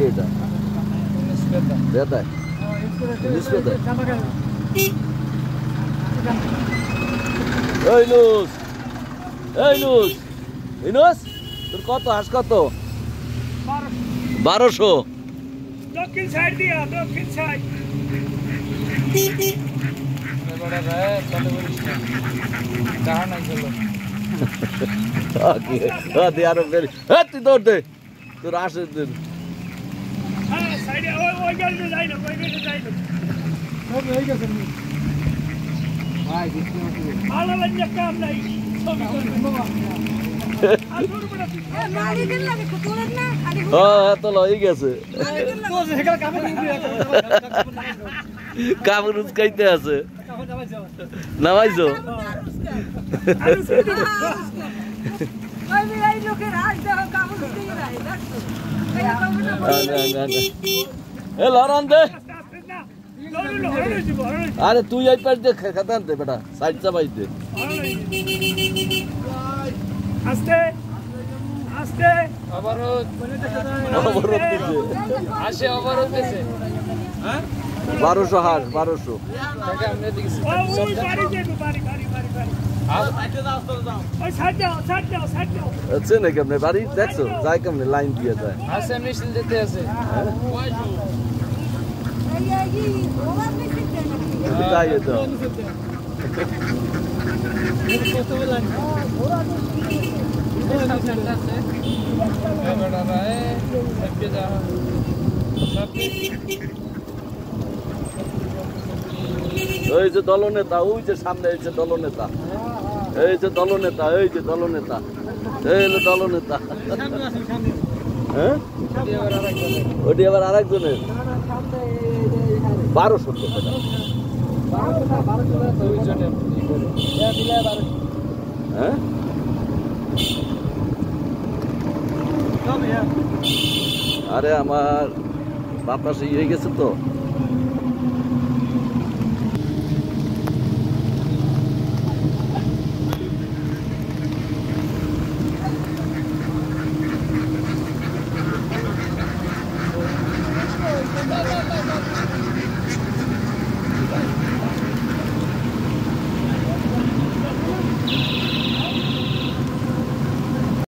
এটা বেদা নিসবেদা এই নুস ইনুস তোর কত হাঁস কত 1200 দক্ষিণ সাইড দিয়া দক্ষিণ সাইড বড় ভাই চলে বলিস না জানা নাই চলো ওকে দে আর ফের তুই দৌড় দে তোর আসে দিন হ্যাঁ সাইডে ওই গাড়িতে যাই না সব হয়ে গেছে ভাই দেখতে ভালো লাগে কাম নাই তো লই গেছে কামরুজ খাইতে আছে নামাইছো লড়ান দে আরে তুই এই পাশ দিয়ে খেতে আনতে বেটা সাইড চাপাই দে আস্তে আস্তে অবরোধ দিছে আসে অবরোধ দিছে হ্যাঁ 1200 হাঁস 1200 টাকা আমরা দিছি ওই বাড়ি যাবো বাড়ি আর সাইডে দাও ওই সাইড দাও আছে না কেমনে বাড়ি দেখছো যাই কেমনে লাইন দিয়ে যায় আছে মিছিল দিতে আছে তাই তো ওই যে দলনেতা ওই যে সামনে এই যে দলনেতা এই যে দলনেতা এই হলো দলনেতা হ্যাঁ ওটি আবার আরেকজনের 1200 টাকা হ্যাঁ আরে আমার বাতাসে ইয়ে গেছে তো